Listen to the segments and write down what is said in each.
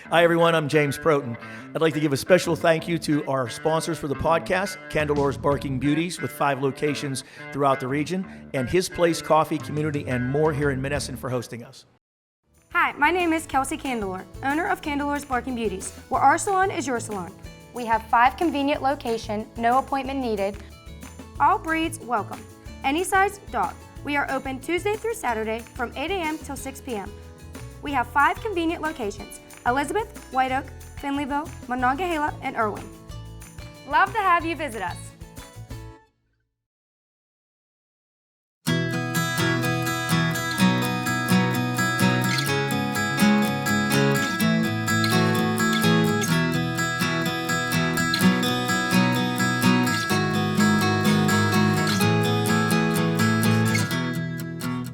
Hi, everyone. I'm James Protin. I'd like to give a special thank you to our sponsors for the podcast, Candelore's Barking Beauties, with 5 locations throughout the region, and His Place Coffee Community and more here in Menneson for hosting us. Hi, my name is Kelsey Candelore, owner of Candelore's Barking Beauties, where our salon is your salon. We have 5 convenient locations, no appointment needed. All breeds welcome. Any size dog. We are open Tuesday through Saturday from 8 a.m. till 6 p.m. We have 5 convenient locations: Elizabeth, White Oak, Finleyville, Monongahela, and Irwin. Love to have you visit us.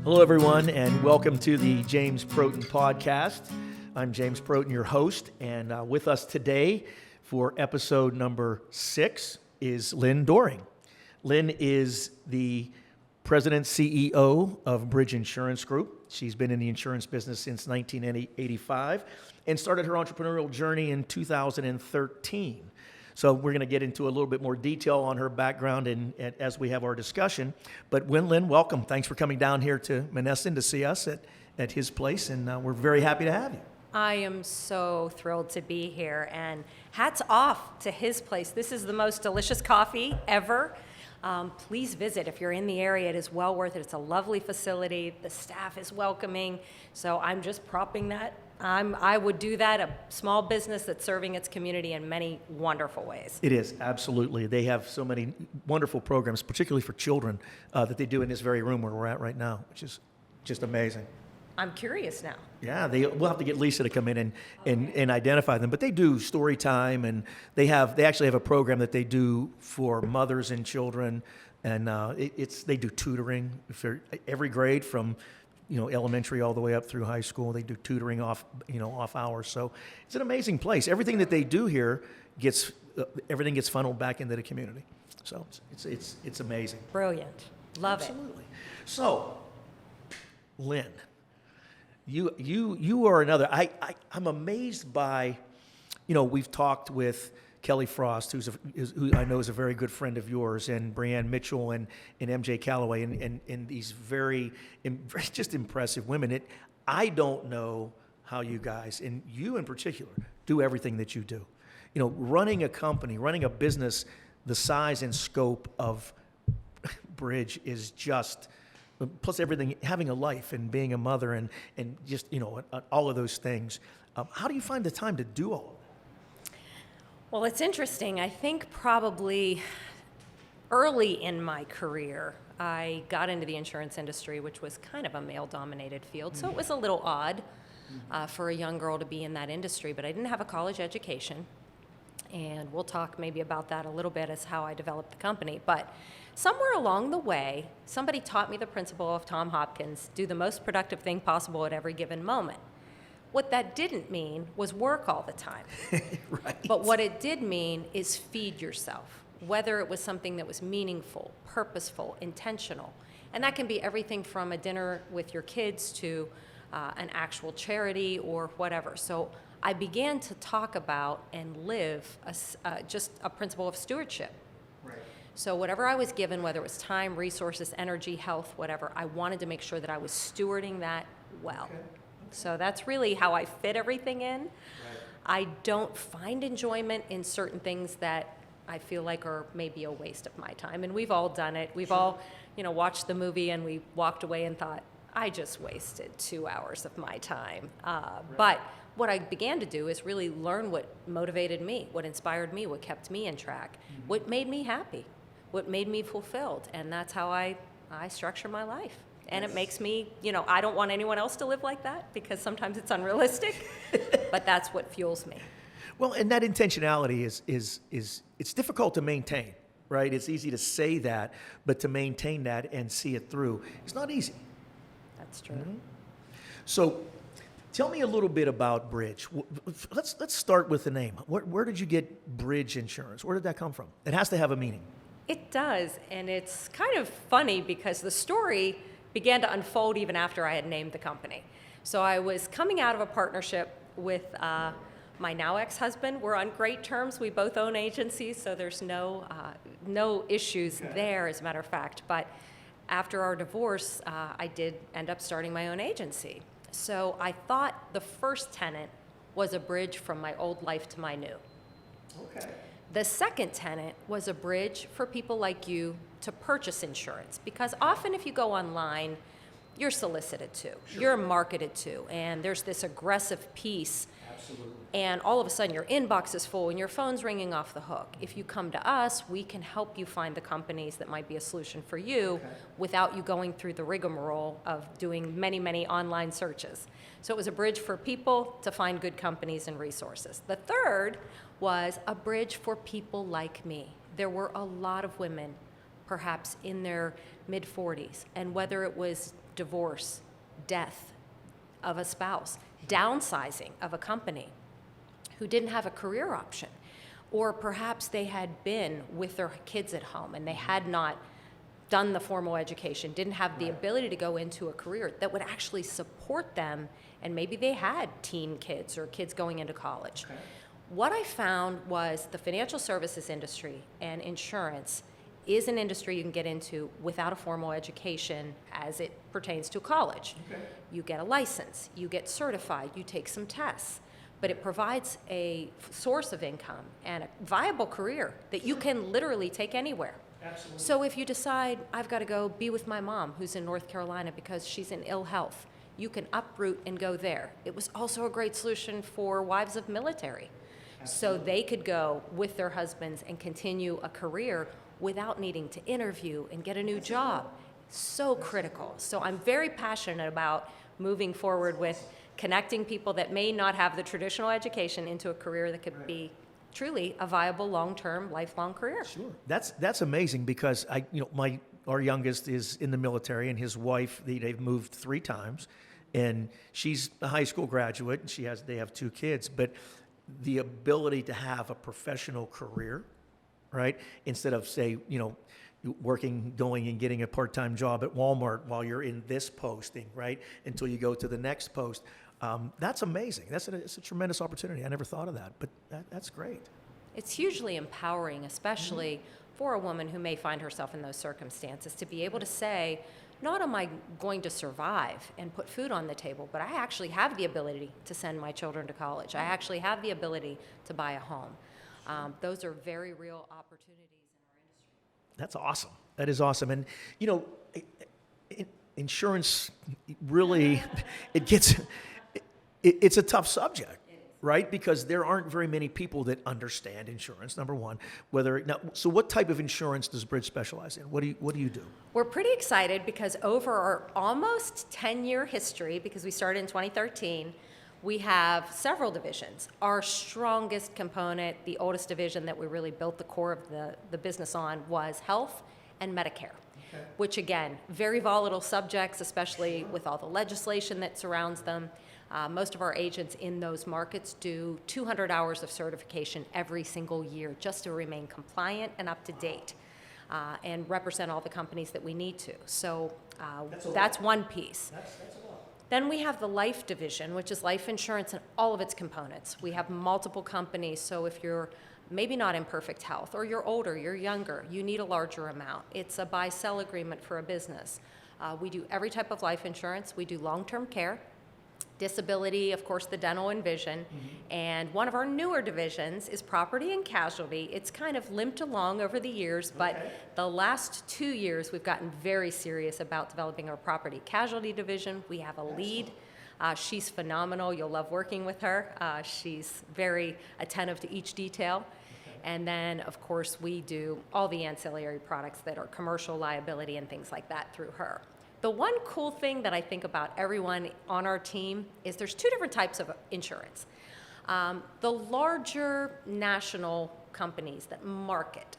Hello, everyone, and welcome to the James Protin Podcast. I'm James Protin, your host, and with us today for episode number 6 is Lynn Doehring. Lynn is the president CEO of Bridge Insurance Group. She's been in the insurance business since 1985 and started her entrepreneurial journey in 2013. So we're going to get into a little bit more detail on her background and as we have our discussion. But Lynn, welcome. Thanks for coming down here to Menneson to see us at his place, and we're very happy to have you. I am so thrilled to be here, and hats off to his place. This is the most delicious coffee ever. Please visit if you're in the area. It is well worth it. It's a lovely facility. The staff is welcoming. So I'm just propping that. I would do that, a small business that's serving its community in many wonderful ways. It is, absolutely. They have so many wonderful programs, particularly for children, that they do in this very room where we're at right now, which is just amazing. I'm curious now. Yeah, we'll have to get Lisa to come in and identify them. But they do story time, and they actually have a program that they do for mothers and children, and they do tutoring for every grade from elementary all the way up through high school. They do tutoring off hours. So it's an amazing place. Everything that they do here everything gets funneled back into the community. So it's amazing. Brilliant. Love it. Absolutely. So, Lynn, you are another. I'm amazed by, we've talked with Kelly Frost, who I know is a very good friend of yours, and Brianne Mitchell and MJ Calloway, and these very just impressive women. I don't know how you guys, and you in particular, do everything that you do. Running a company, running a business the size and scope of Bridge is just, plus everything, having a life and being a mother and just, all of those things. How do you find the time to do all of that? Well, it's interesting. I think probably early in my career, I got into the insurance industry, which was kind of a male-dominated field. So it was a little odd for a young girl to be in that industry, but I didn't have a college education. And we'll talk maybe about that a little bit as how I developed the company. But somewhere along the way, somebody taught me the principle of Tom Hopkins: do the most productive thing possible at every given moment. What that didn't mean was work all the time. Right. But what it did mean is feed yourself, whether it was something that was meaningful, purposeful, intentional. And that can be everything from a dinner with your kids to an actual charity or whatever. So I began to talk about and live just a principle of stewardship. Right. So whatever I was given, whether it was time, resources, energy, health, whatever, I wanted to make sure that I was stewarding that well. Okay. So that's really how I fit everything in. Right. I don't find enjoyment in certain things that I feel like are maybe a waste of my time. And we've all done it. We've all, watched the movie and we walked away and thought, I just wasted 2 hours of my time. Right. But what I began to do is really learn what motivated me, what inspired me, what kept me in track, what made me happy, what made me fulfilled. And that's how I structure my life. And it makes me, I don't want anyone else to live like that because sometimes it's unrealistic, but that's what fuels me. Well, and that intentionality is it's difficult to maintain, right? It's easy to say that, but to maintain that and see it through, it's not easy. That's true. Mm-hmm. So tell me a little bit about Bridge. Let's start with the name. Where did you get Bridge Insurance? Where did that come from? It has to have a meaning. It does, and it's kind of funny because the story began to unfold even after I had named the company. So I was coming out of a partnership with my now ex-husband, we're on great terms. We both own agencies, so there's no issues there, as a matter of fact. But after our divorce, I did end up starting my own agency. So I thought the first tenet was a bridge from my old life to my new. Okay. The second tenet was a bridge for people like you to purchase insurance, because often if you go online, you're solicited to, you're marketed to, and there's this aggressive piece. Absolutely. And all of a sudden your inbox is full and your phone's ringing off the hook. If you come to us, we can help you find the companies that might be a solution for you without you going through the rigmarole of doing many, many online searches. So it was a bridge for people to find good companies and resources. The third was a bridge for people like me. There were a lot of women, perhaps in their mid-40s, and whether it was divorce, death of a spouse, downsizing of a company, who didn't have a career option, or perhaps they had been with their kids at home and they had not done the formal education, didn't have the ability to go into a career that would actually support them, and maybe they had teen kids or kids going into college. What I found was the financial services industry and insurance is an industry you can get into without a formal education as it pertains to college. You get a license, you get certified, you take some tests, but it provides a source of income and a viable career that you can literally take anywhere. Absolutely. So if you decide, I've got to go be with my mom who's in North Carolina because she's in ill health, you can uproot and go there. It was also a great solution for wives of military. So they could go with their husbands and continue a career without needing to interview and get a new job. So critical. So I'm very passionate about moving forward with connecting people that may not have the traditional education into a career that could be truly a viable long-term, lifelong career. Sure. That's amazing, because our youngest is in the military, and his wife, they've moved 3 times, and she's a high school graduate, and they have 2 kids, but the ability to have a professional career, right? Instead of, say, going and getting a part-time job at Walmart while you're in this posting, right? Until you go to the next post. That's amazing. It's a tremendous opportunity. I never thought of that, but that's great. It's hugely empowering, especially for a woman who may find herself in those circumstances, to be able to say, not am I going to survive and put food on the table, but I actually have the ability to send my children to college. I actually have the ability to buy a home. Those are very real opportunities in our industry. That's awesome. That is awesome. And, insurance really, it's a tough subject, right? Because there aren't very many people that understand insurance, number one. So what type of insurance does Bridge specialize in? What do you do? We're pretty excited because over our almost 10-year history, because we started in 2013, we have several divisions. Our strongest component, the oldest division that we really built the core of the business on, was health and Medicare, which again, very volatile subjects, especially with all the legislation that surrounds them. Most of our agents in those markets do 200 hours of certification every single year just to remain compliant and up to date, and represent all the companies that we need to. So that's one piece. That's a lot. Then we have the life division, which is life insurance and all of its components. We have multiple companies, so if you're maybe not in perfect health, or you're older, you're younger, you need a larger amount. It's a buy-sell agreement for a business. We do every type of life insurance. We do long-term care, disability, of course, the dental and vision. And one of our newer divisions is property and casualty. It's kind of limped along over the years, but the last 2 years we've gotten very serious about developing our property casualty division. We have a lead. She's phenomenal. You'll love working with her. She's very attentive to each detail. And then, of course, we do all the ancillary products that are commercial liability and things like that through her. The one cool thing that I think about everyone on our team is there's 2 different types of insurance. The larger national companies that market,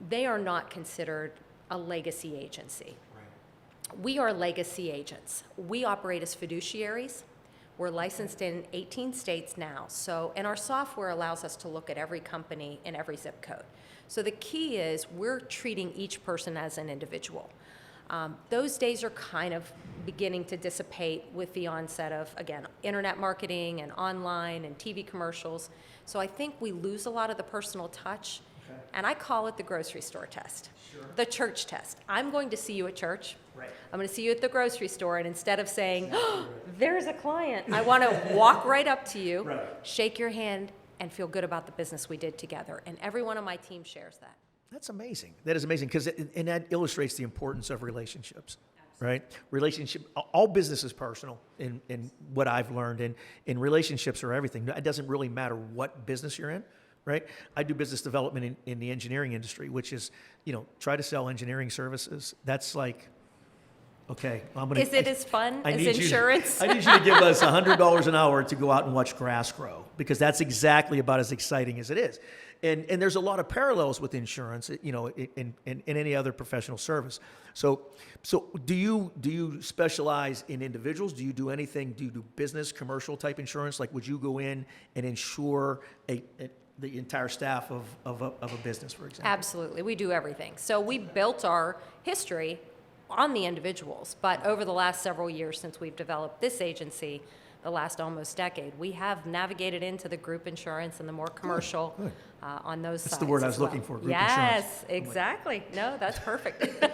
they are not considered a legacy agency. We are legacy agents. We operate as fiduciaries. We're licensed in 18 states now, and our software allows us to look at every company in every zip code. So the key is we're treating each person as an individual. Those days are kind of beginning to dissipate with the onset of, again, internet marketing and online and TV commercials. So I think we lose a lot of the personal touch. Okay. And I call it the grocery store test, the church test. I'm going to see you at church. Right. I'm going to see you at the grocery store. And instead of saying, oh, there's a client, I want to walk right up to you, shake your hand, and feel good about the business we did together. And every one of my team shares that. That's amazing. That is amazing, because and that illustrates the importance of relationships, right? Relationship, all business is personal in what I've learned, and relationships are everything. It doesn't really matter what business you're in, right? I do business development in the engineering industry, which is, try to sell engineering services. That's like, okay, Is it as fun as insurance? I need you to give us $100 an hour to go out and watch grass grow, because that's exactly about as exciting as it is. And there's a lot of parallels with insurance, in any other professional service. So do you specialize in individuals? Do you do anything? Do you do business, commercial type insurance? Like, would you go in and insure the entire staff of a business, for example? Absolutely, we do everything. So we built our history on the individuals, but over the last several years since we've developed this agency, the last almost decade, we have navigated into the group insurance and the more commercial on those sides. That's the word I was looking for, group insurance. Yes, exactly. No, that's perfect.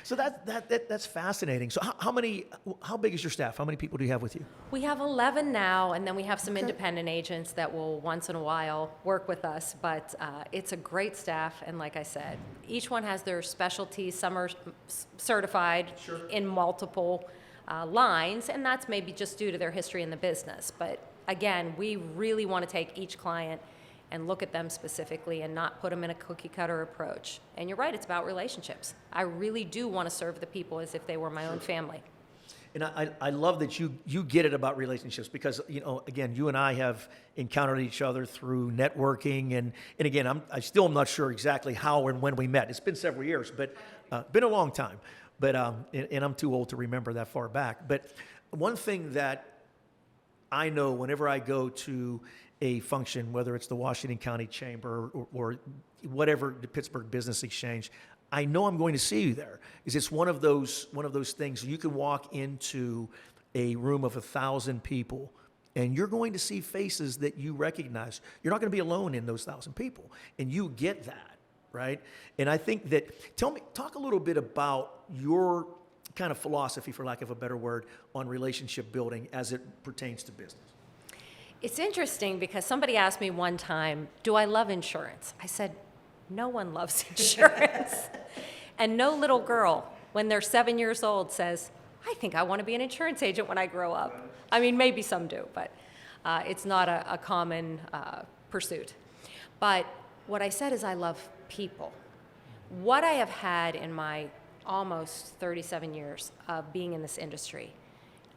So that's fascinating. So how big is your staff? How many people do you have with you? We have 11 now, and then we have some independent agents that will once in a while work with us, but it's a great staff, and like I said, each one has their specialties. Some are certified in multiple lines, and that's maybe just due to their history in the business. But again, we really want to take each client and look at them specifically and not put them in a cookie cutter approach. And you're right, it's about relationships. I really do want to serve the people as if they were my own family. And I love that you get it about relationships, because, again, you and I have encountered each other through networking. And again, I still am not sure exactly how and when we met. It's been several years, but been a long time. But and I'm too old to remember that far back. But one thing that I know whenever I go to a function, whether it's the Washington County Chamber or whatever, the Pittsburgh Business Exchange, I know I'm going to see you there. Is it's one of those things you can walk into a room of 1,000 people and you're going to see faces that you recognize. You're not going to be alone in those 1,000 people, and you get that, right? And I think that, talk a little bit about your kind of philosophy, for lack of a better word, on relationship building as it pertains to business. It's interesting because somebody asked me one time, do I love insurance? I said, no one loves insurance. And no little girl, when they're 7 years old, says, I think I want to be an insurance agent when I grow up. I mean, maybe some do, but it's not a common pursuit. But what I said is I love people. What I have had in my almost 37 years of being in this industry,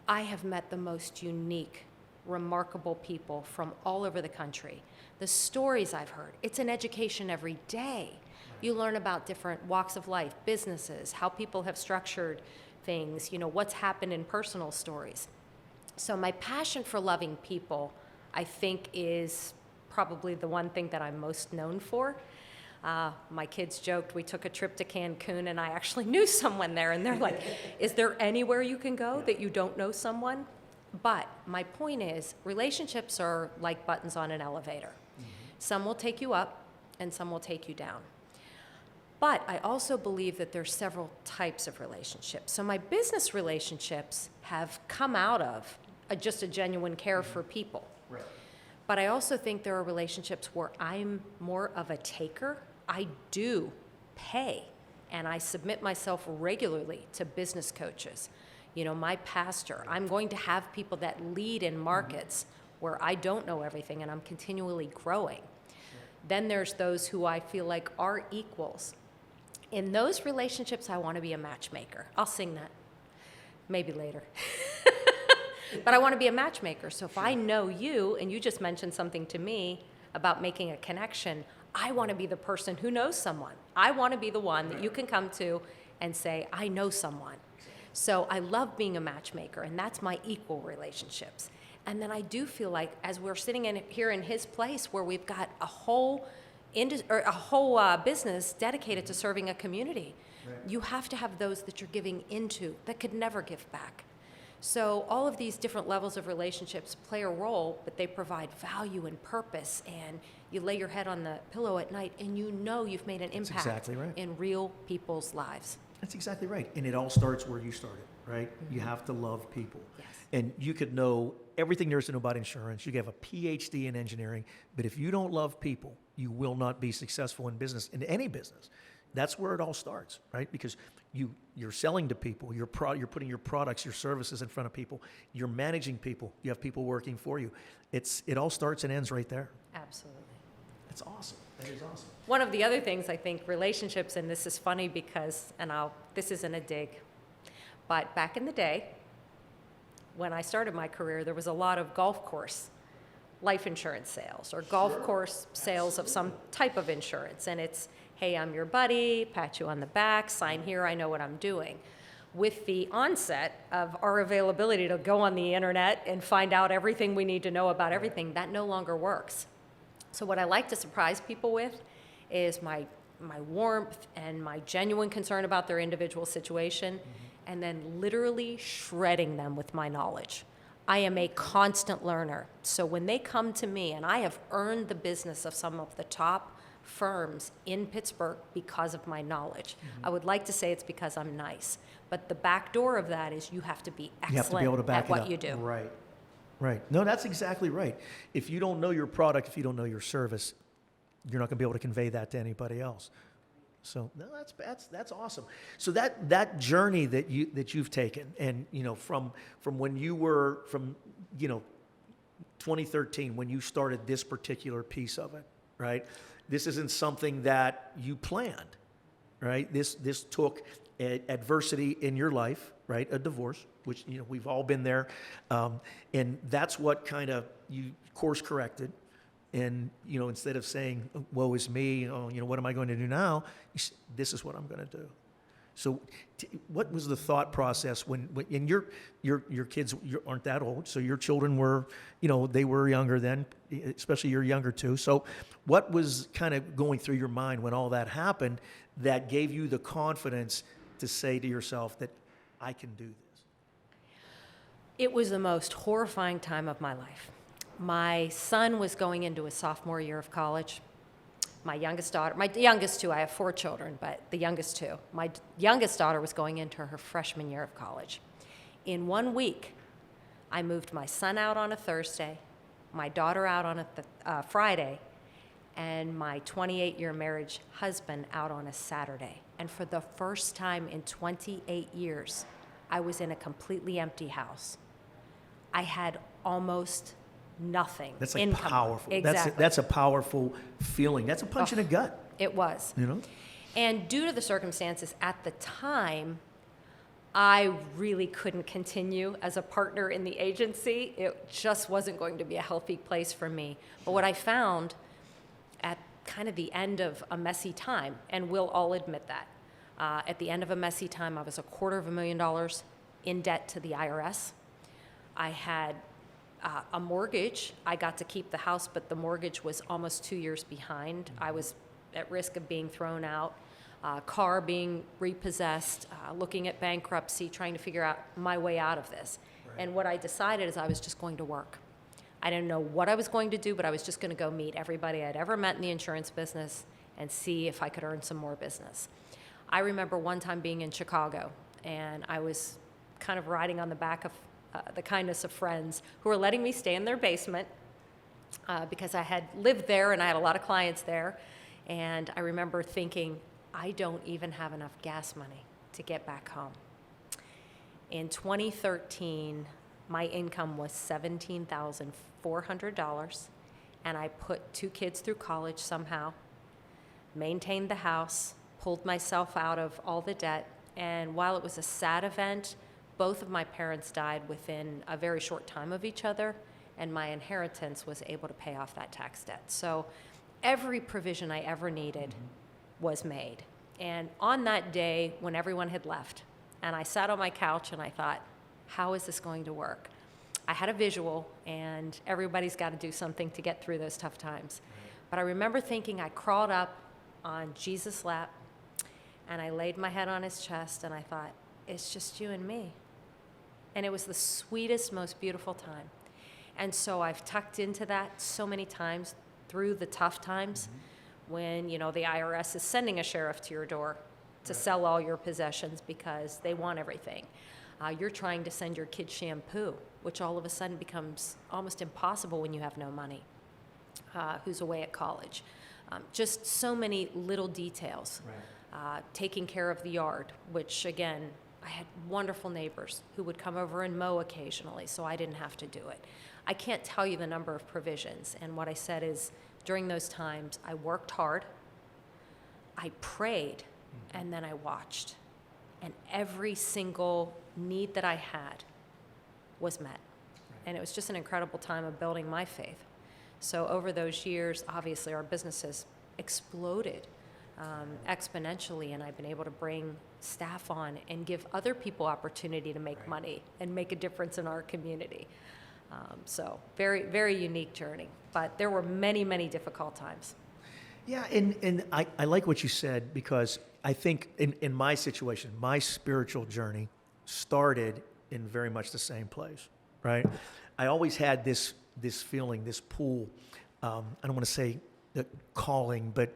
I have met the most unique, remarkable people from all over the country. The stories I've heard, it's an education every day. You learn about different walks of life, businesses, how people have structured things, what's happened in personal stories. So my passion for loving people, I think, is probably the one thing that I'm most known for. My kids joked, we took a trip to Cancun and I actually knew someone there, and they're like, is there anywhere you can go that you don't know someone? But my point is, relationships are like buttons on an elevator. Mm-hmm. Some will take you up and some will take you down. But I also believe that there's several types of relationships. So my business relationships have come out of just a genuine care for people. Right. But I also think there are relationships where I'm more of a taker. I do pay, and I submit myself regularly to business coaches. My pastor, I'm going to have people that lead in markets where I don't know everything and I'm continually growing. Then there's those who I feel like are equals. In those relationships, I want to be a matchmaker. I'll sing that, maybe later. But I want to be a matchmaker. So if I know you, and you just mentioned something to me about making a connection, I want to be the person who knows someone. I want to be the one that you can come to and say, I know someone. So I love being a matchmaker, and that's my equal relationships. And then I do feel like, as we're sitting here in his place, where we've got a whole business dedicated to serving a community, You have to have those that you're giving into that could never give back. So all of these different levels of relationships play a role, but they provide value and purpose, and you lay your head on the pillow at night and you know you've made an impact exactly right. in real people's lives. That's exactly right. And it all starts where you started, right? You have to love people. Yes. And you could know everything there is to know about insurance. You could have a PhD in engineering, but if you don't love people, you will not be successful in business, in any business. That's where it all starts, right? Because you're selling to people, you're putting your products, your services in front of people, you're managing people, you have people working for you. It all starts and ends right there. Absolutely. That's awesome. That is awesome. One of the other things, I think, relationships, and this is funny because, this isn't a dig, but back in the day, when I started my career, there was a lot of golf course life insurance sales or golf course sales of some type of insurance. And it's, hey, I'm your buddy, pat you on the back, sign here, I know what I'm doing. With the onset of our availability to go on the internet and find out everything we need to know about everything, that no longer works. So what I like to surprise people with is my warmth and my genuine concern about their individual situation, and then literally shredding them with my knowledge. I am a constant learner. So when they come to me, and I have earned the business of some of the top firms in Pittsburgh because of my knowledge. I would like to say it's because I'm nice, but the back door of that is you have to be excellent You have to be able to back at it what up. you do. Right. Right. No, that's exactly right. If you don't know your product, if you don't know your service, you're not going to be able to convey that to anybody else. So no, that's awesome. So that journey that you've taken, and from when you were 2013 when you started this particular piece of it, right? This isn't something that you planned, right? This took adversity in your life, right? A divorce, which we've all been there, and that's what kind of you course corrected. And, instead of saying, woe is me, what am I going to do now? This is what I'm going to do. So what was the thought process when and your kids aren't that old, so your children were, they were younger then, especially you're younger too. So what was kind of going through your mind when all that happened that gave you the confidence to say to yourself that I can do this? It was the most horrifying time of my life. My son was going into his sophomore year of college. My youngest two, I have 4 children, but the youngest two. My youngest daughter was going into her freshman year of college. In 1 week, I moved my son out on a Thursday, my daughter out on a Friday, and my 28-year marriage husband out on a Saturday. And for the first time in 28 years, I was in a completely empty house. I had almost nothing. That's like income. powerful. Exactly. That's a powerful feeling. That's a punch in the gut. It was. And due to the circumstances at the time, I really couldn't continue as a partner in the agency. It just wasn't going to be a healthy place for me. But what I found at kind of the end of a messy time, and we'll all admit that, at the end of a messy time, I was $250,000 in debt to the IRS. I had a mortgage. I got to keep the house, but the mortgage was almost 2 years behind. I was at risk of being thrown out, car being repossessed, looking at bankruptcy, trying to figure out my way out of this. Right. And what I decided is I was just going to work. I didn't know what I was going to do, but I was just going to go meet everybody I'd ever met in the insurance business and see if I could earn some more business. I remember one time being in Chicago, and I was kind of riding on the back of the kindness of friends who were letting me stay in their basement because I had lived there and I had a lot of clients there. And I remember thinking, I don't even have enough gas money to get back home. In 2013, my income was $17,400, and I put 2 kids through college somehow, maintained the house, pulled myself out of all the debt, and while it was a sad event, both of my parents died within a very short time of each other, and my inheritance was able to pay off that tax debt. So every provision I ever needed was made. And on that day, when everyone had left, and I sat on my couch and I thought, how is this going to work? I had a visual, and everybody's got to do something to get through those tough times. But I remember thinking I crawled up on Jesus' lap, And I laid my head on his chest and I thought, it's just you and me. And it was the sweetest, most beautiful time. And so I've tucked into that so many times through the tough times when, the IRS is sending a sheriff to your door to sell all your possessions because they want everything. You're trying to send your kid shampoo, which all of a sudden becomes almost impossible when you have no money, who's away at college. Just so many little details. Taking care of the yard, which again, I had wonderful neighbors who would come over and mow occasionally, so I didn't have to do it. I can't tell you the number of provisions, and what I said is, during those times, I worked hard, I prayed, and then I watched. And every single need that I had was met. And it was just an incredible time of building my faith. So over those years, obviously, our business has exploded exponentially, and I've been able to bring staff on and give other people opportunity to make money and make a difference in our community. So very, very unique journey, but there were many, many difficult times. Yeah, and I like what you said, because I think in my situation, my spiritual journey started in very much the same place, right? I always had this feeling, this pull. I don't want to say the calling, but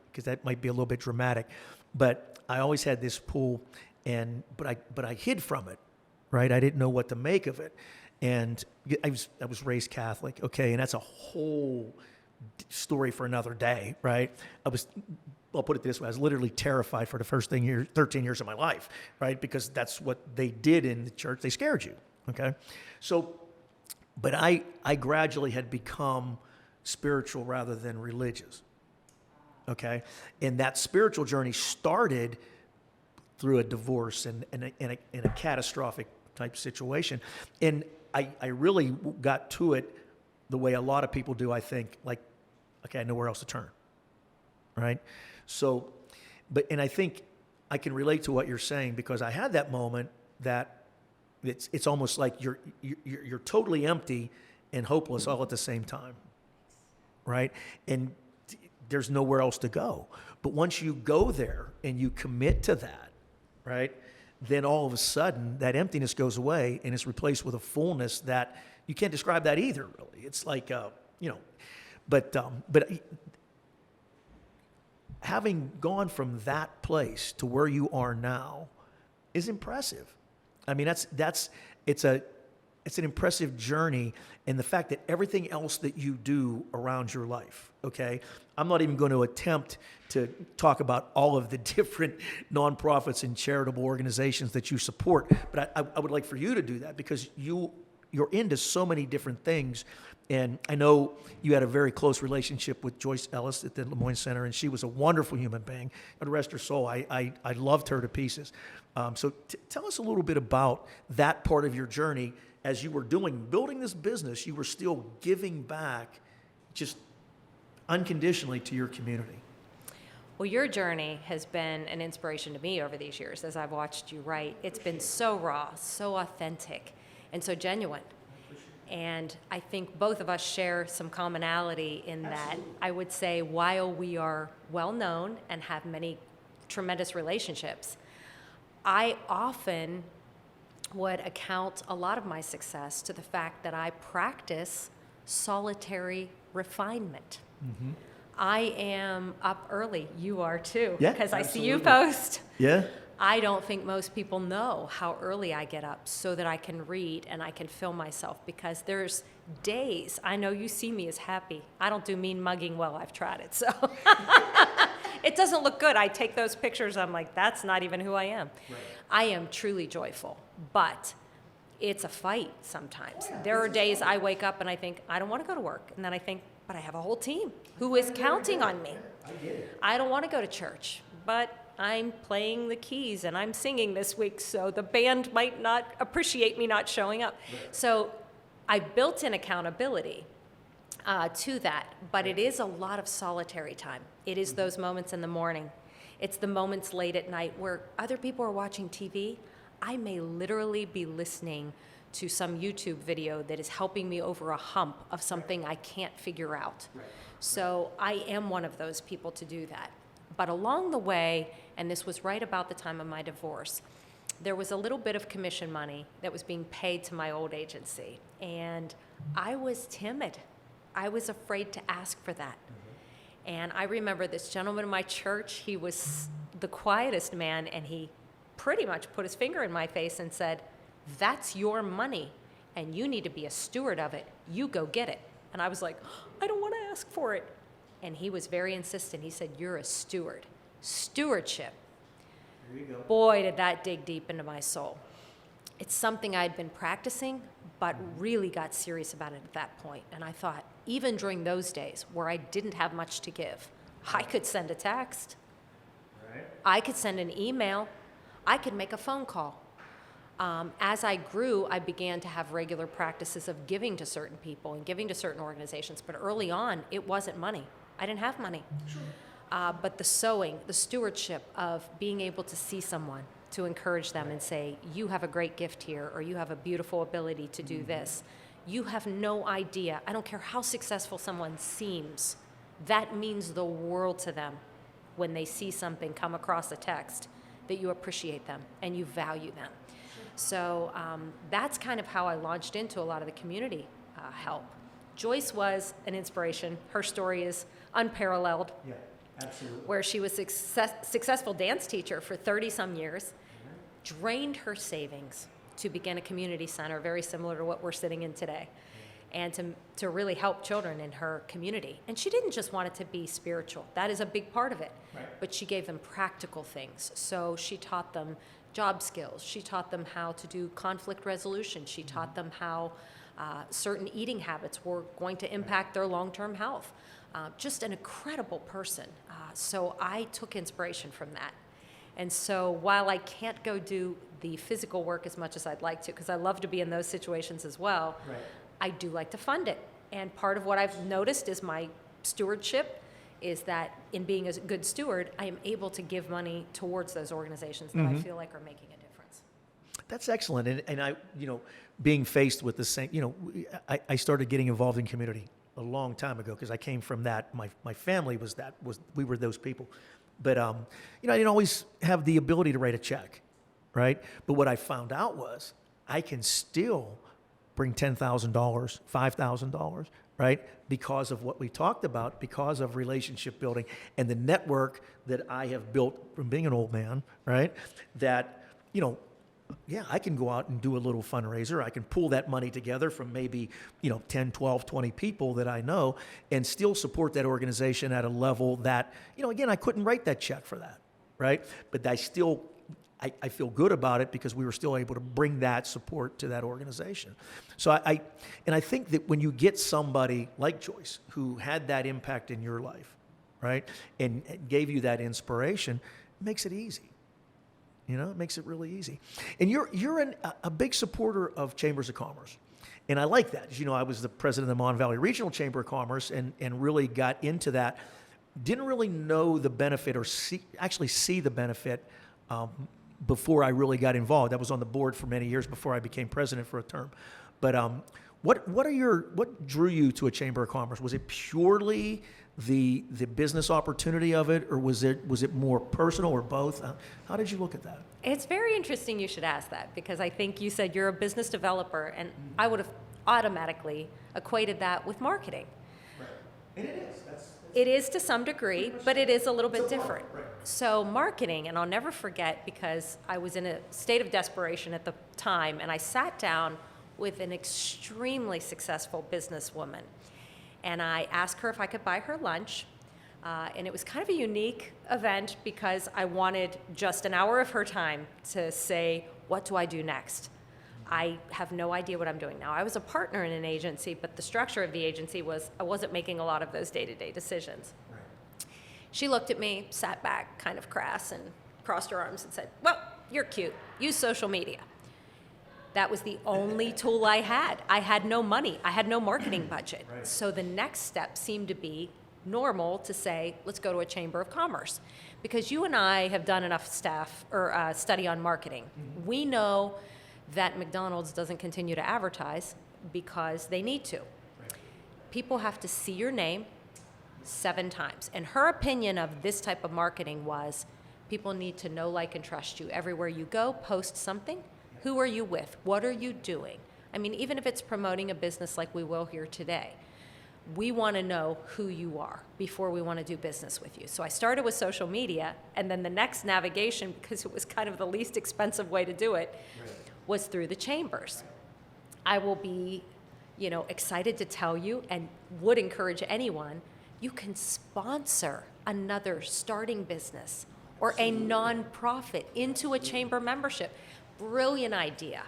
because that might be a little bit dramatic, but I always had this pull, but I hid from it, right? I didn't know what to make of it, and I was raised Catholic, okay, and that's a whole story for another day, right? I'll put it this way: I was literally terrified for the first 13 years of my life, right? Because that's what they did in the church. They scared you, okay? So, but I gradually had become spiritual rather than religious, okay? And that spiritual journey started through a divorce and a catastrophic type situation. And I really got to it the way a lot of people do, I think, like, okay, I know where else to turn, right? So, and I think I can relate to what you're saying, because I had that moment that it's almost like you're totally empty and hopeless all at the same time, right? And there's nowhere else to go. But once you go there and you commit to that, right, then all of a sudden that emptiness goes away and it's replaced with a fullness that you can't describe that either, really. It's like, but having gone from that place to where you are now is impressive. I mean, it's an impressive journey, and the fact that everything else that you do around your life, okay? I'm not even going to attempt to talk about all of the different nonprofits and charitable organizations that you support, but I would like for you to do that, because you're into so many different things. And I know you had a very close relationship with Joyce Ellis at the Lemoyne Center, and she was a wonderful human being. God rest her soul. I loved her to pieces. So tell us a little bit about that part of your journey. As you were building this business, you were still giving back just unconditionally to your community. Well, your journey has been an inspiration to me over these years as I've watched you write. It's been so raw, so authentic, and so genuine. And I think both of us share some commonality in that. I would say, while we are well known and have many tremendous relationships, I often would account a lot of my success to the fact that I practice solitary refinement. Mm-hmm. I am up early. You are too, because I see you post. Yeah. I don't think most people know how early I get up so that I can read and I can fill myself, because there's days, I know you see me as happy. I don't do mean mugging well, I've tried it, so. It doesn't look good. I take those pictures, I'm like, that's not even who I am. Right. I am truly joyful, but it's a fight sometimes. There are days I wake up and I think, I don't want to go to work. And then I think, but I have a whole team who is counting on me. I don't want to go to church, but I'm playing the keys and I'm singing this week, so the band might not appreciate me not showing up. So I built in accountability to that, but it is a lot of solitary time. It is those moments in the morning. It's the moments late at night where other people are watching TV. I may literally be listening to some YouTube video that is helping me over a hump of something I can't figure out. So I am one of those people to do that. But along the way, and this was right about the time of my divorce, there was a little bit of commission money that was being paid to my old agency. And I was timid. I was afraid to ask for that. And I remember this gentleman in my church, he was the quietest man, and he pretty much put his finger in my face and said, "That's your money, and you need to be a steward of it. You go get it." And I was like, "I don't want to ask for it." And he was very insistent. He said, "You're a steward." Stewardship. There you go. Boy, did that dig deep into my soul. It's something I'd been practicing, but really got serious about it at that point. And I thought, even during those days where I didn't have much to give, I could send a text. Right. I could send an email. I could make a phone call. As I grew, I began to have regular practices of giving to certain people and giving to certain organizations. But early on, it wasn't money. I didn't have money. Sure. But the sowing, the stewardship of being able to see someone, to encourage them and say, "You have a great gift here," or "You have a beautiful ability to do this." You have no idea. I don't care how successful someone seems. That means the world to them when they see something come across a text, that you appreciate them and you value them. So that's kind of how I launched into a lot of the community help. Joyce was an inspiration. Her story is unparalleled. Yeah, absolutely. Where she was a successful dance teacher for 30-some years, drained her savings to begin a community center very similar to what we're sitting in today, and to really help children in her community. And she didn't just want it to be spiritual. That is a big part of it. Right. But she gave them practical things. So she taught them job skills. She taught them how to do conflict resolution. She taught them how certain eating habits were going to impact their long-term health. Just an incredible person. So I took inspiration from that. And so while I can't go do the physical work as much as I'd like to, because I love to be in those situations as well, Right. I do like to fund it. And part of what I've noticed is my stewardship is that in being a good steward, I am able to give money towards those organizations that I feel like are making a difference. That's excellent. And I, being faced with the same, I started getting involved in community a long time ago because I came from that. My family we were those people. But, I didn't always have the ability to write a check, right? But what I found out was I can still bring $10,000, $5,000, right? Because of what we talked about, because of relationship building and the network that I have built from being an old man, right? That, I can go out and do a little fundraiser. I can pull that money together from maybe, 10, 12, 20 people that I know and still support that organization at a level that, again, I couldn't write that check for that, right? But I feel good about it because we were still able to bring that support to that organization. So I think that when you get somebody like Joyce who had that impact in your life, right, and gave you that inspiration, it makes it easy. It makes it really easy. And you're a big supporter of Chambers of Commerce. And I like that. As you know, I was the president of the Mon Valley Regional Chamber of Commerce and really got into that. Didn't really know the benefit or see the benefit before I really got involved. I was on the board for many years before I became president for a term. But what drew you to a Chamber of Commerce? Was it purely the business opportunity of it, or was it more personal, or both? How did you look at that? It's very interesting you should ask that, because I think you said you're a business developer, and I would have automatically equated that with marketing. Right. And it is. It is to some degree, but it is a little bit different. Right. So marketing, and I'll never forget, because I was in a state of desperation at the time, and I sat down with an extremely successful businesswoman. And I asked her if I could buy her lunch. And it was kind of a unique event because I wanted just an hour of her time to say, what do I do next? I have no idea what I'm doing now. I was a partner in an agency, but the structure of the agency was I wasn't making a lot of those day-to-day decisions. Right. She looked at me, sat back, kind of crass, and crossed her arms and said, well, you're cute. Use social media. That was the only tool I had. I had no money. I had no marketing budget. Right. So the next step seemed to be normal to say, let's go to a Chamber of Commerce. Because you and I have done enough study on marketing. Mm-hmm. We know that McDonald's doesn't continue to advertise because they need to. Right. People have to see your name, 7 times. And her opinion of this type of marketing was, people need to know, like, and trust you. Everywhere you go, post something. Who are you with? What are you doing? I mean, even if it's promoting a business like we will here today, we want to know who you are before we want to do business with you. So I started with social media, and then the next navigation, because it was kind of the least expensive way to do it, was through the chambers. I will be, excited to tell you, and would encourage anyone, you can sponsor another starting business or a nonprofit into a chamber membership. Brilliant idea.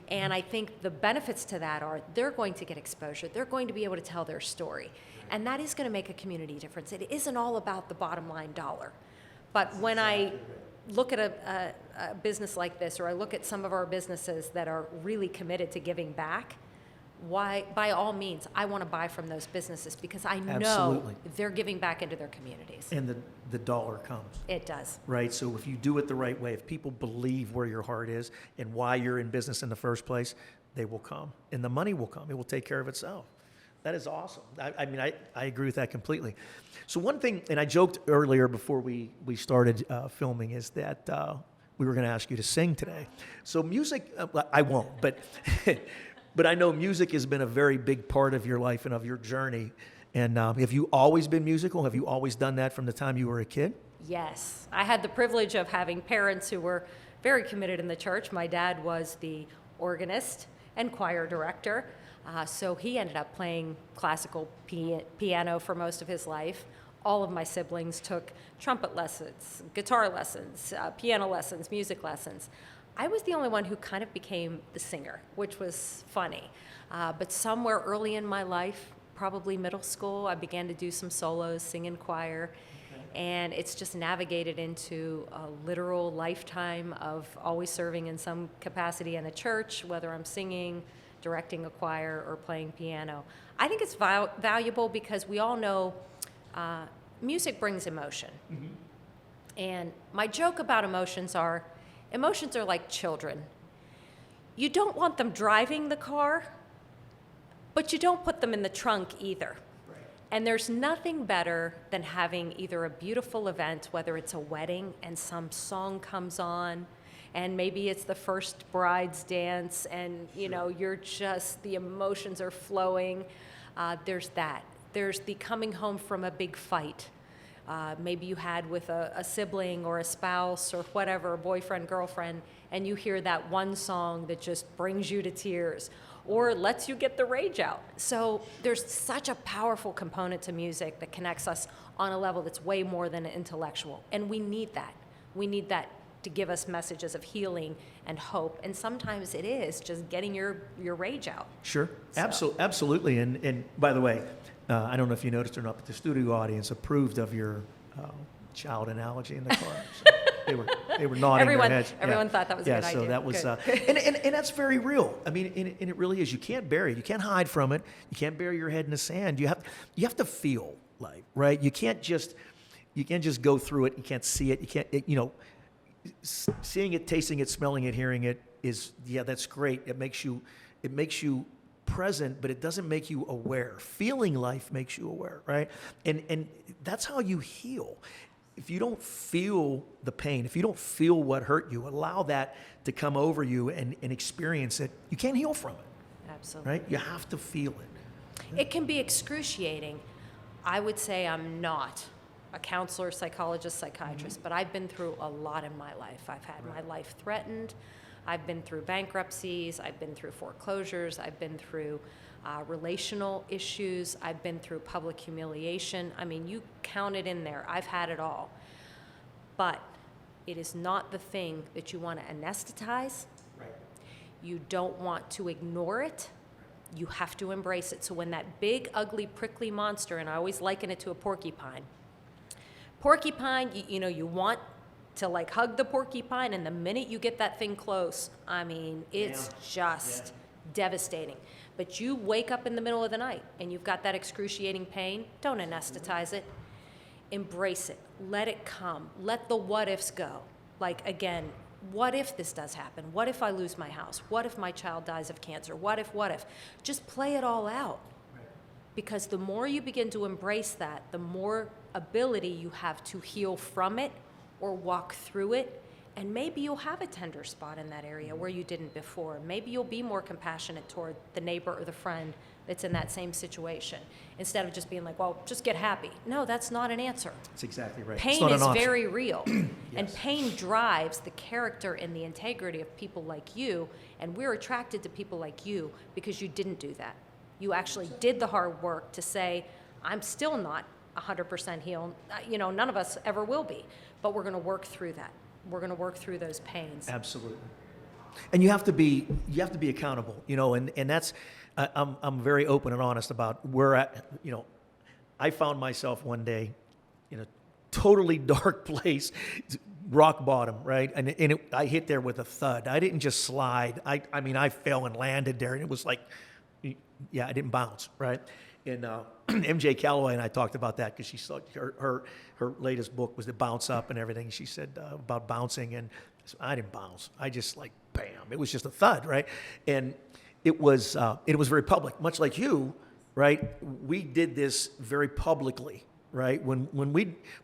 And I think the benefits to that are they're going to get exposure. They're going to be able to tell their story. And that is going to make a community difference. It isn't all about the bottom line dollar. But when I look at a business like this, or I look at some of our businesses that are really committed to giving back, by all means, I want to buy from those businesses because I know Absolutely. they're giving back into their communities. And the dollar comes. It does. Right? So if you do it the right way, if people believe where your heart is and why you're in business in the first place, they will come. And the money will come. It will take care of itself. That is awesome. I agree with that completely. So one thing, and I joked earlier before we started filming, is that we were going to ask you to sing today. So music, I won't, but but I know music has been a very big part of your life and of your journey. And have you always been musical? Have you always done that from the time you were a kid? Yes. I had the privilege of having parents who were very committed in the church. My dad was the organist and choir director, so he ended up playing classical piano for most of his life. All of my siblings took trumpet lessons, guitar lessons, piano lessons, music lessons. I was the only one who kind of became the singer, which was funny. But somewhere early in my life, probably middle school, I began to do some solos, sing in choir, and it's just navigated into a literal lifetime of always serving in some capacity in a church, whether I'm singing, directing a choir, or playing piano. I think it's valuable because we all know music brings emotion. Mm-hmm. And my joke about emotions are like children. You don't want them driving the car, but you don't put them in the trunk either. Right. And there's nothing better than having either a beautiful event, whether it's a wedding and some song comes on, and maybe it's the first bride's dance, and you're just, the emotions are flowing. There's that. There's the coming home from a big fight. Maybe you had with a sibling or a spouse or whatever, a boyfriend, girlfriend, and you hear that one song that just brings you to tears or lets you get the rage out. So there's such a powerful component to music that connects us on a level that's way more than intellectual. And we need that. We need that to give us messages of healing and hope. And sometimes it is just getting your rage out. Sure. So. Absolutely. And by the way, I don't know if you noticed or not, but the studio audience approved of your child analogy in the car. So they were nodding their heads. Everyone thought that was a good idea. So that was, and that's very real. I mean, and it really is. You can't bury it. You can't hide from it. You can't bury your head in the sand. You have to feel life, right? You can't just go through it. You can't see it. You can't, seeing it, tasting it, smelling it, hearing it is, that's great. It makes you present, but it doesn't make you aware. Feeling life makes you aware, right? And that's how you heal. If you don't feel the pain, if you don't feel what hurt you, allow that to come over you and experience it, you can't heal from it. Absolutely. Right? You have to feel it. It can be excruciating. I would say I'm not a counselor, psychologist, psychiatrist, but I've been through a lot in my life. I've had my life threatened. I've been through bankruptcies. I've been through foreclosures. I've been through relational issues. I've been through public humiliation. I mean, you count it in there. I've had it all. But it is not the thing that you want to anesthetize. Right. You don't want to ignore it. You have to embrace it. So when that big, ugly, prickly monster, and I always liken it to a porcupine, you want to like hug the porcupine, and the minute you get that thing close, I mean, it's just devastating. But you wake up in the middle of the night and you've got that excruciating pain, don't anesthetize it. Embrace it. Let it come. Let the what ifs go. Like, again, what if this does happen? What if I lose my house? What if my child dies of cancer? What if? Just play it all out. Because the more you begin to embrace that, the more ability you have to heal from it or walk through it. And maybe you'll have a tender spot in that area where you didn't before. Maybe you'll be more compassionate toward the neighbor or the friend that's in that same situation, instead of just being like, well, just get happy. No, that's not an answer. That's exactly right. Pain is very real. Yes. And pain drives the character and the integrity of people like you. And we're attracted to people like you because you didn't do that. You actually did the hard work to say, I'm still not 100% healed. You know, none of us ever will be. But we're going to work through that. We're going to work through those pains. Absolutely. And you have to be accountable, you know, and that's, I'm very open and honest about where I found myself one day in a totally dark place, rock bottom, right? And I hit there with a thud. I didn't just slide. I mean, I fell and landed there, and it was like, yeah, I didn't bounce, right? And MJ Calloway and I talked about that because she saw her latest book was The Bounce Up and everything. She said about bouncing, and I didn't bounce. I just like, bam. It was just a thud, right? And it was very public, much like you, right? We did this very publicly, right? When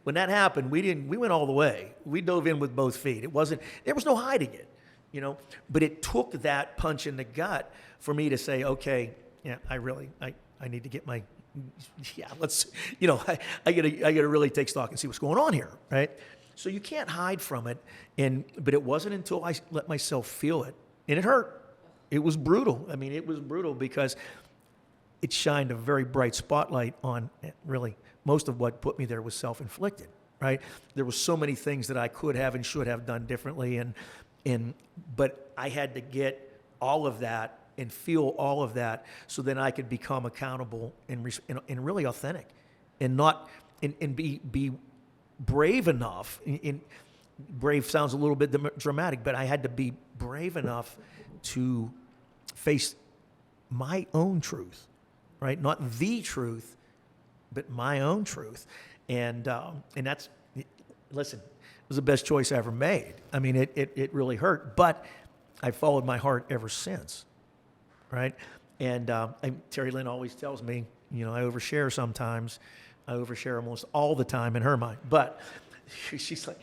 that happened, we went all the way. We dove in with both feet. There was no hiding it, you know. But it took that punch in the gut for me to say, okay, yeah, I need to get my, let's, you know, I gotta really take stock and see what's going on here, right? So you can't hide from it, but it wasn't until I let myself feel it, and it hurt. It was brutal. I mean, it was brutal because it shined a very bright spotlight on really most of what put me there was self-inflicted, right? There were so many things that I could have and should have done differently, but I had to get all of that and feel all of that so then I could become accountable and really authentic and be brave enough. Brave sounds a little bit dramatic, but I had to be brave enough to face my own truth, right? Not the truth, but my own truth. And that's, listen, it was the best choice I ever made. I mean, it really hurt, but I followed my heart ever since, right? And Terry Lynn always tells me, you know, I overshare sometimes. I overshare almost all the time in her mind. But she's like,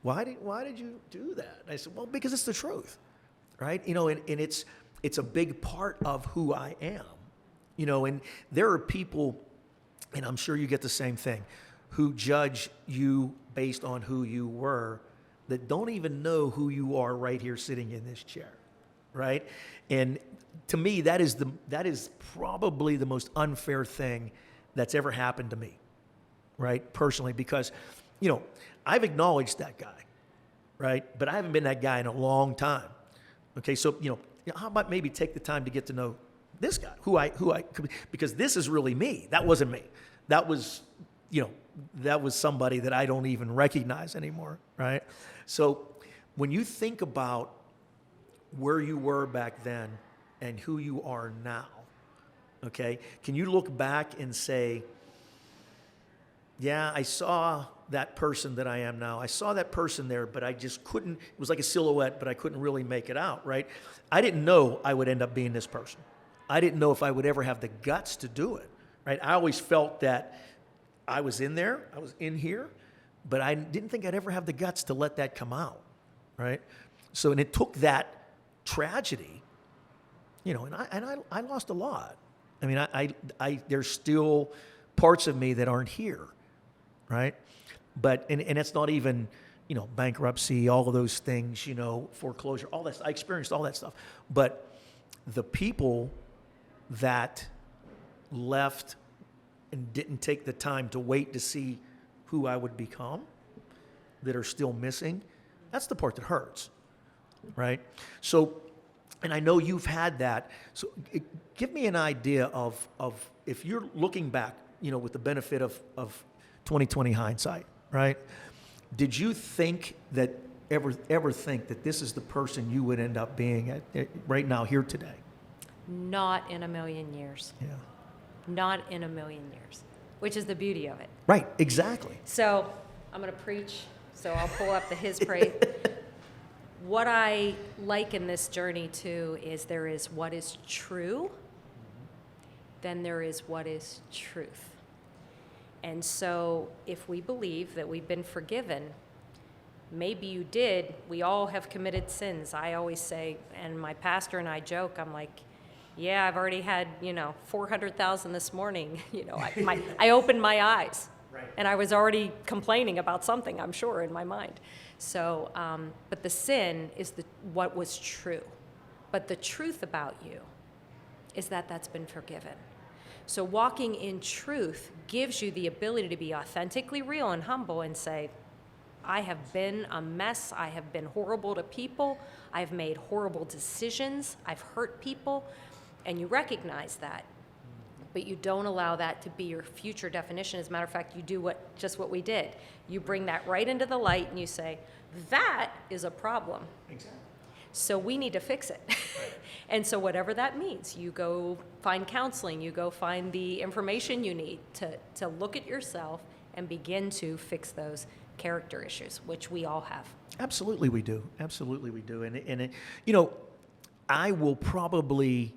why did you do that? And I said, well, because it's the truth, right? You know, and it's a big part of who I am, you know. And there are people, and I'm sure you get the same thing, who judge you based on who you were, that don't even know who you are right here sitting in this chair, right? And to me, that is probably the most unfair thing that's ever happened to me, right? Personally, because, you know, I've acknowledged that guy, right? But I haven't been that guy in a long time. Okay, so, you know, how about maybe take the time to get to know this guy, who I because this is really me. That wasn't me. That was, you know, that was somebody that I don't even recognize anymore, right? So when you think about where you were back then and who you are now, okay, can you look back and say, yeah, I saw that person that I am now. I saw that person there, but I just couldn't, it was like a silhouette, but I couldn't really make it out, right? I didn't know I would end up being this person. I didn't know if I would ever have the guts to do it, right? I always felt that I was in there, I was in here, but I didn't think I'd ever have the guts to let that come out, right? So, and it took that tragedy, you know, and I lost a lot. I mean, I there's still parts of me that aren't here, right? But, and it's not even, you know, bankruptcy, all of those things, you know, foreclosure, all that. I experienced all that stuff. But the people that left and didn't take the time to wait to see who I would become, that are still missing, that's the part that hurts, right? So, and I know you've had that. So give me an idea of if you're looking back, you know, with the benefit of 2020 hindsight, right? Did you think that ever think that this is the person you would end up being right now here today? Not in a million years. Yeah. Not in a million years, which is the beauty of it. Right, exactly. So I'm going to preach, so I'll pull up His praise. What I like in this journey, too, is there is what is true, than there is what is truth. And so if we believe that we've been forgiven, maybe you did, we all have committed sins. I always say, and my pastor and I joke, I'm like, yeah, I've already had, 400,000 this morning. I opened my eyes. Right. And I was already complaining about something, I'm sure, in my mind. So, but the sin is what was true. But the truth about you is that that's been forgiven. So walking in truth gives you the ability to be authentically real and humble and say, I have been a mess. I have been horrible to people. I've made horrible decisions. I've hurt people. And you recognize that. But you don't allow that to be your future definition. As a matter of fact, you do what we did. You bring that right into the light and you say, that is a problem. Exactly. So we need to fix it. Right. And so whatever that means, you go find counseling, you go find the information you need to look at yourself and begin to fix those character issues, which we all have. Absolutely we do. Absolutely we do. And I will probably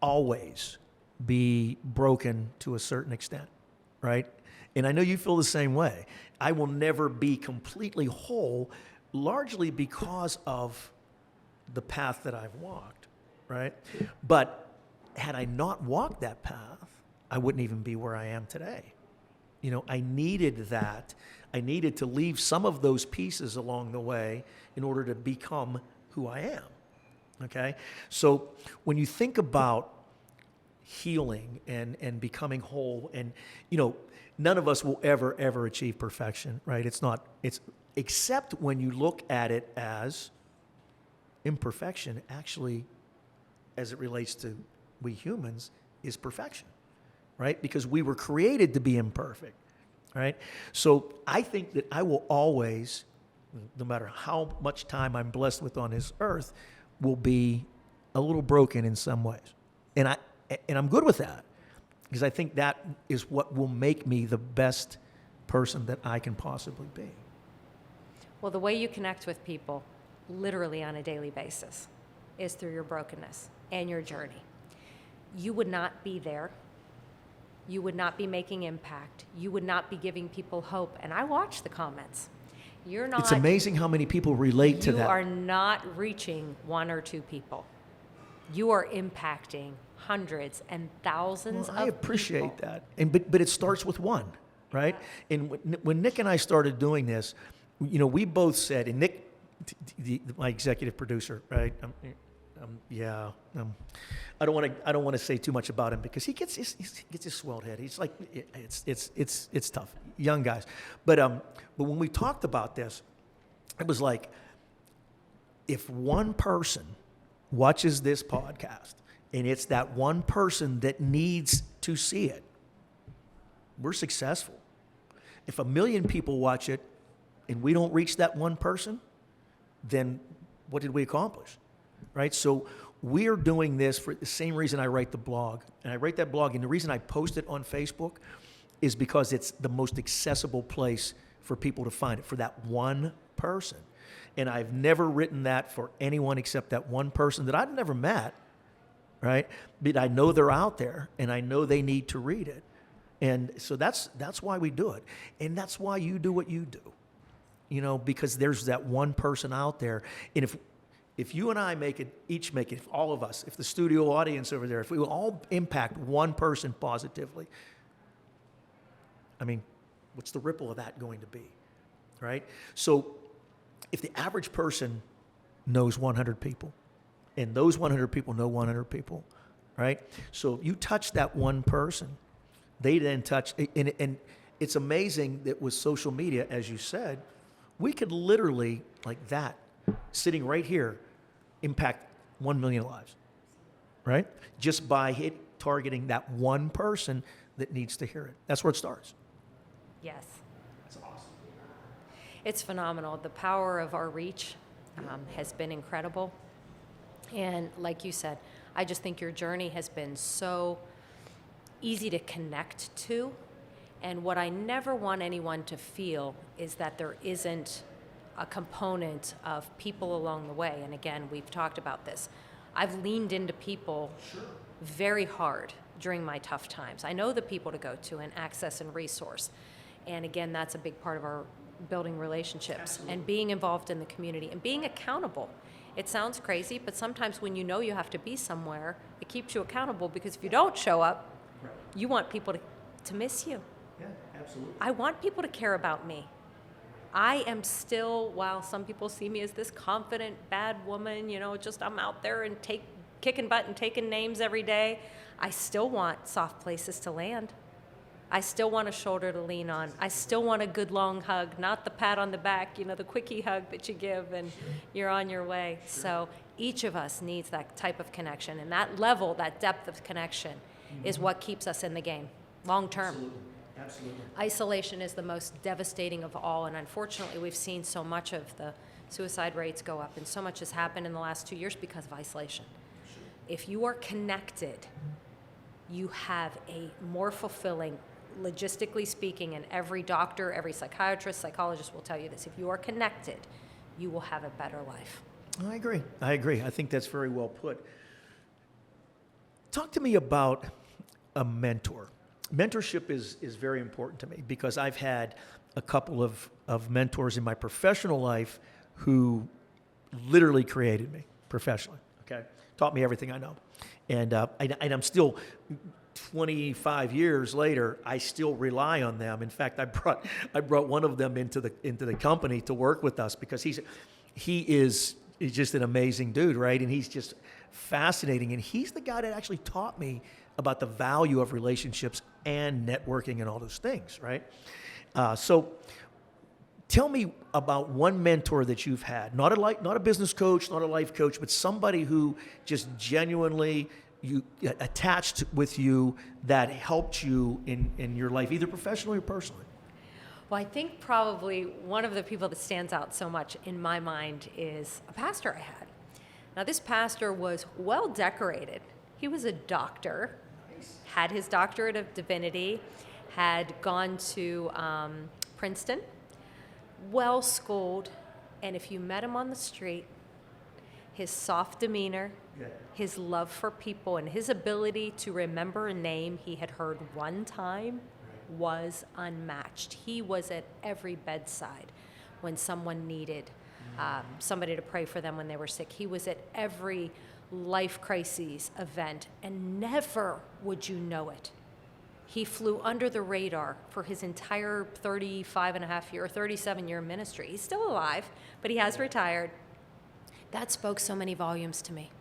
always be broken to a certain extent, right? And I know you feel the same way. I will never be completely whole, largely because of the path that I've walked, right? But had I not walked that path, I wouldn't even be where I am today. I needed that. I needed to leave some of those pieces along the way in order to become who I am, okay? So when you think about healing and becoming whole, and none of us will ever achieve perfection, right? It's except when you look at it as imperfection, actually, as it relates to we humans, is perfection, right? Because we were created to be imperfect, right? So I think that I will always, no matter how much time I'm blessed with on this earth, will be a little broken in some ways. And I'm good with that, because I think that is what will make me the best person that I can possibly be. Well, the way you connect with people, literally on a daily basis, is through your brokenness and your journey. You would not be there. You would not be making impact. You would not be giving people hope. And I watch the comments. You're not. It's amazing how many people relate to that. You are not reaching one or two people. You are impacting hundreds and thousands of people. I appreciate that. But it starts with one, right? Yeah. And when Nick and I started doing this, we both said, and Nick, my executive producer, right? I don't want to say too much about him because he gets his swelled head. He's like, it's tough, young guys. But when we talked about this, it was like, if one person watches this podcast and it's that one person that needs to see it, we're successful. If 1 million people watch it and we don't reach that one person, then what did we accomplish, right? So we're doing this for the same reason I write the blog. And I write that blog, and the reason I post it on Facebook is because it's the most accessible place for people to find it, for that one person. And I've never written that for anyone except that one person that I've never met, right? But I know they're out there, and I know they need to read it. And so that's why we do it. And that's why you do what you do. Because there's that one person out there. And if you and I each make it, if all of us, if the studio audience over there, if we all impact one person positively, I mean, what's the ripple of that going to be, right? So if the average person knows 100 people, and those 100 people know 100 people, right? So you touch that one person, they then touch, and it's amazing that with social media, as you said, we could literally, like that, sitting right here, impact 1 million lives, right? Just by targeting that one person that needs to hear it. That's where it starts. Yes. That's awesome. It's phenomenal. The power of our reach has been incredible. And like you said, I just think your journey has been so easy to connect to. And what I never want anyone to feel is that there isn't a component of people along the way. And again, we've talked about this. I've leaned into people very hard during my tough times. I know the people to go to and access and resource. And again, that's a big part of our building relationships and being involved in the community and being accountable. It sounds crazy, but sometimes when you know you have to be somewhere, it keeps you accountable, because if you don't show up, you want people to miss you. Yeah, absolutely. I want people to care about me. I am still, while some people see me as this confident, bad woman, just I'm out there and kicking butt and taking names every day, I still want soft places to land. I still want a shoulder to lean on. I still want a good long hug, not the pat on the back, the quickie hug that you give and you're on your way. So each of us needs that type of connection, and that level, that depth of connection is what keeps us in the game long term. Absolutely. Isolation is the most devastating of all, and unfortunately we've seen so much of the suicide rates go up, and so much has happened in the last 2 years because of isolation. If you are connected, you have a more fulfilling, logistically speaking, and every doctor, every psychiatrist, psychologist will tell you this, if you are connected, you will have a better life. I agree. I think that's very well put. Talk to me about a mentor. Mentorship is very important to me, because I've had a couple of mentors in my professional life who literally created me professionally, okay? Taught me everything I know. And I'm still, 25 years later, I still rely on them. In fact, I brought one of them into the company to work with us, because he's just an amazing dude, right? And he's just fascinating. And he's the guy that actually taught me about the value of relationships and networking and all those things, right? So tell me about one mentor that you've had, not a business coach, not a life coach, but somebody who just genuinely you attached with you, that helped you in your life, either professionally or personally. Well, I think probably one of the people that stands out so much in my mind is a pastor I had. Now, this pastor was well decorated. He was a doctor, had his doctorate of divinity, had gone to Princeton, well schooled, and if you met him on the street, his soft demeanor, his love for people, and his ability to remember a name he had heard one time was unmatched. He was at every bedside when someone needed somebody to pray for them when they were sick. He was at every life crises event, and never would you know it. He flew under the radar for his entire 37-year ministry. He's still alive, but he has retired. That spoke so many volumes to me.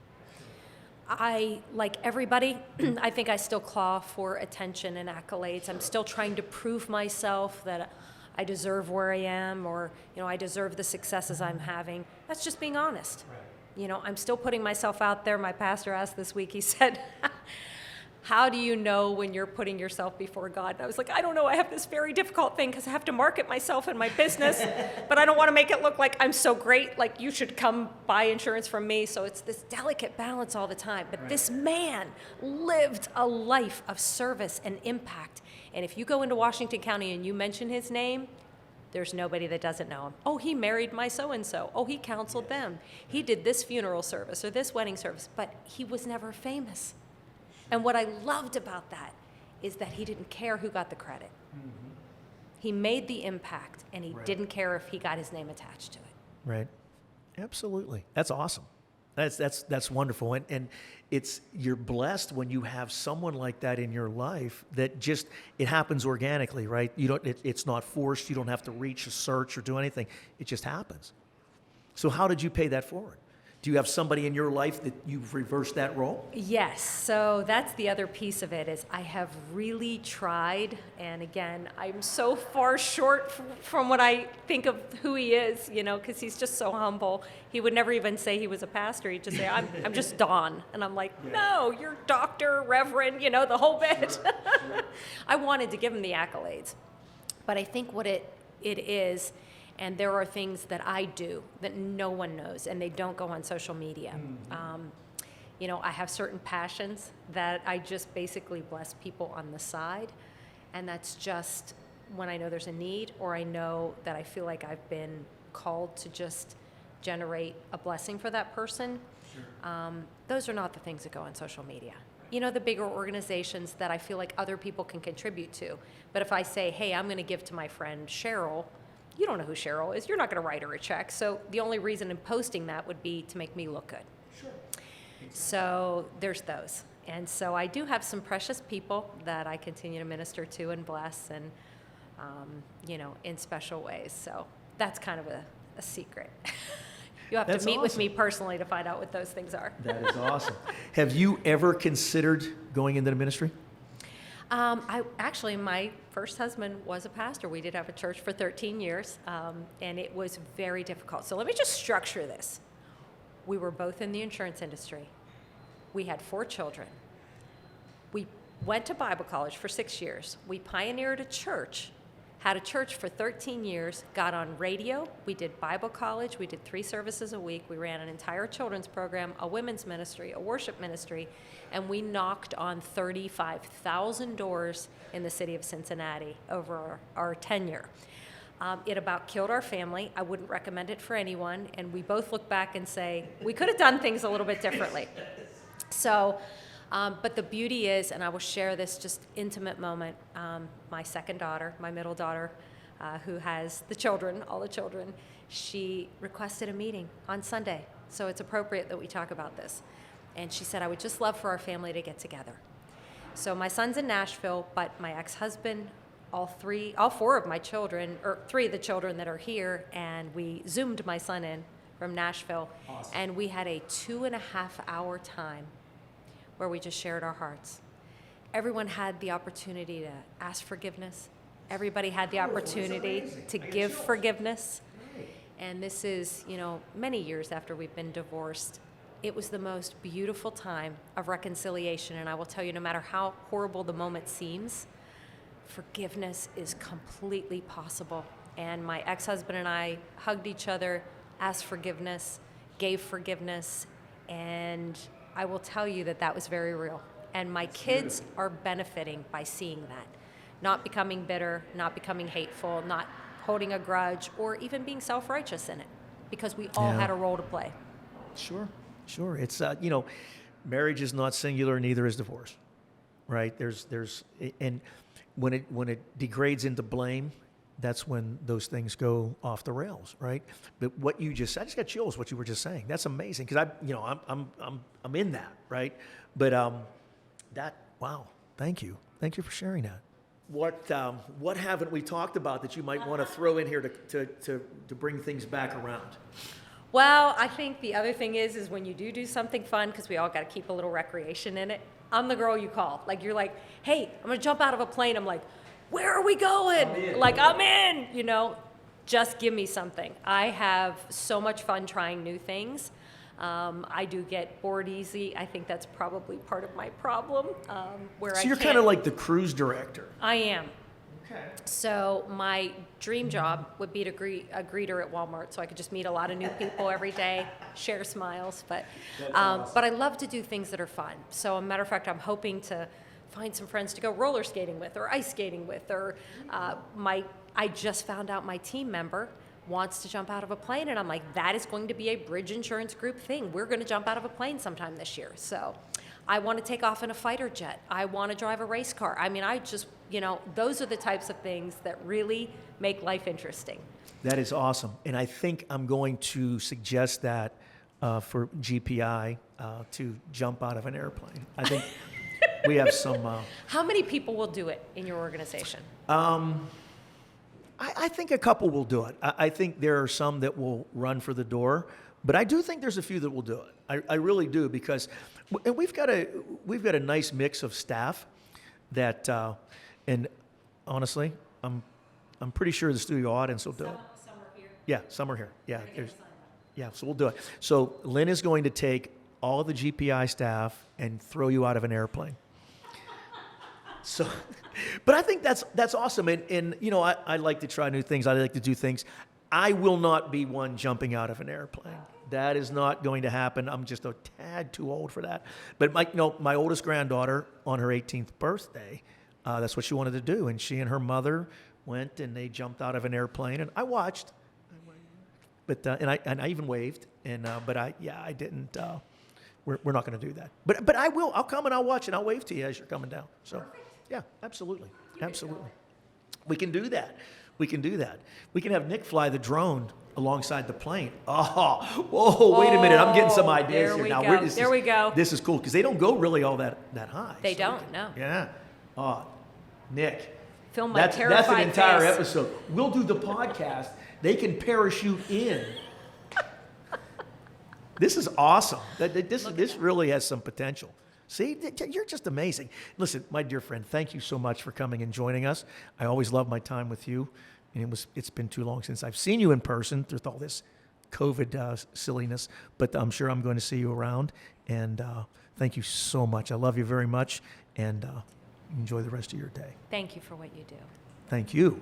I, like everybody, I think I still claw for attention and accolades. I'm still trying to prove myself that I deserve where I am, or I deserve the successes I'm having. That's just being honest. I'm still putting myself out there. My pastor asked this week, he said, how do you know when you're putting yourself before God? And I was like, I don't know. I have this very difficult thing because I have to market myself and my business, but I don't want to make it look like I'm so great, like you should come buy insurance from me. So it's this delicate balance all the time. But this man lived a life of service and impact. And if you go into Washington County and you mention his name, there's nobody that doesn't know him. Oh, he married my so-and-so. Oh, he counseled them. He did this funeral service or this wedding service, but he was never famous. And what I loved about that is that he didn't care who got the credit. Mm-hmm. He made the impact, and he didn't care if he got his name attached to it. Right. Absolutely. That's awesome. That's wonderful. And you're blessed when you have someone like that in your life that just, it happens organically, right? It's not forced. You don't have to reach a search or do anything. It just happens. So how did you pay that forward? Do you have somebody in your life that you've reversed that role? Yes. So that's the other piece of it, is I have really tried. And again, I'm so far short from what I think of who he is, because he's just so humble. He would never even say he was a pastor. He'd just say, I'm just Don. And I'm like, no, you're doctor, reverend, the whole bit. Sure. I wanted to give him the accolades. But I think what it is, and there are things that I do that no one knows, and they don't go on social media. Mm-hmm. I have certain passions that I just basically bless people on the side, and that's just when I know there's a need, or I know that I feel like I've been called to just generate a blessing for that person. Sure. Those are not the things that go on social media. the bigger organizations that I feel like other people can contribute to. But if I say, hey, I'm going to give to my friend Cheryl, you don't know who Cheryl is. You're not going to write her a check. So the only reason in posting that would be to make me look good. Sure. So there's those. And so I do have some precious people that I continue to minister to and bless and, in special ways. So that's kind of a secret. You have That's to meet with awesome. me personally to find out what those things are. That is awesome. Have you ever considered going into the ministry? My first husband was a pastor. We did have a church for 13 years, and it was very difficult. So let me just structure this. We were both in the insurance industry. We had 4 children. We went to Bible college for 6 years. We pioneered a church, had a church for 13 years, got on radio. We did Bible college. We did 3 services a week. We ran an entire children's program, a women's ministry, a worship ministry, and we knocked on 35,000 doors in the city of Cincinnati over our tenure. It about killed our family. I wouldn't recommend it for anyone, and we both look back and say, we could have done things a little bit differently. So, but the beauty is, and I will share this just intimate moment, my second daughter, my middle daughter, who has all the children, she requested a meeting on Sunday. So it's appropriate that we talk about this. And she said, I would just love for our family to get together. So my son's in Nashville, but my ex-husband, all 4 of my children, or 3 of the children that are here, and we Zoomed my son in from Nashville. Awesome. And we had a 2.5-hour time where we just shared our hearts. Everyone had the opportunity to ask forgiveness. Everybody had the opportunity to give forgiveness. And this is, many years after we've been divorced. It was the most beautiful time of reconciliation. And I will tell you, no matter how horrible the moment seems, forgiveness is completely possible. And my ex-husband and I hugged each other, asked forgiveness, gave forgiveness, and I will tell you that was very real. And my kids are benefiting by seeing that. Not becoming bitter, not becoming hateful, not holding a grudge, or even being self-righteous in it, because we all had a role to play. Sure. It's, marriage is not singular, neither is divorce, right? And when it degrades into blame, that's when those things go off the rails, right? But what you just said, I just got chills. What you were just saying, that's amazing, because I'm in that, right? But wow, thank you for sharing that. What haven't we talked about that you might want to throw in here to bring things back around? Well, I think the other thing is when you do something fun, because we all got to keep a little recreation in it. I'm the girl you call. Like, you're like, hey, I'm gonna jump out of a plane. I'm like, where are we going? I'm in, just give me something. I have so much fun trying new things. I do get bored easy. I think that's probably part of my problem. So you're kind of like the cruise director. I am. Okay. So my dream job would be to a greeter at Walmart, so I could just meet a lot of new people every day, share smiles. But I love to do things that are fun. So, as a matter of fact, I'm hoping to find some friends to go roller skating with, or ice skating with, or I just found out my team member wants to jump out of a plane, and I'm like, that is going to be a Bridge Insurance Group thing. We're going to jump out of a plane sometime this year. So I want to take off in a fighter jet. I want to drive a race car. I just, those are the types of things that really make life interesting. That is awesome. And I think I'm going to suggest that for GPI to jump out of an airplane. I think we have some... How many people will do it in your organization? I think a couple will do it. I think there are some that will run for the door, but I do think there's a few that will do it. I really do, because and we've got a nice mix of staff that, and honestly, I'm pretty sure the studio audience will do it. Some are here. Yeah, some are here. Yeah, so we'll do it. So Lynn is going to take all of the GPI staff and throw you out of an airplane. So, but I think that's awesome. And I like to try new things. I like to do things. I will not be one jumping out of an airplane. That is not going to happen. I'm just a tad too old for that. But my oldest granddaughter, on her 18th birthday, that's what she wanted to do. And she and her mother went and they jumped out of an airplane, and I watched. But and I even waved. And but I didn't. we're not going to do that. But I will. I'll come and I'll watch and I'll wave to you as you're coming down. So, yeah, absolutely. Absolutely. We can do that. We can do that. We can have Nick fly the drone alongside the plane. Oh, whoa, wait a minute. I'm getting some ideas there here. we Now, go. There we go. This is cool because they don't go really all that high. They don't, no. Yeah. Oh, Nick. Film my That's terrified an entire face. episode. We'll do the podcast. They can parachute in. This is awesome. This really has some potential. See, you're just amazing. Listen, my dear friend, thank you so much for coming and joining us. I always love my time with you, and it's been too long since I've seen you in person through all this COVID silliness, but I'm sure I'm going to see you around, and thank you so much. I love you very much, and enjoy the rest of your day. Thank you for what you do. Thank you.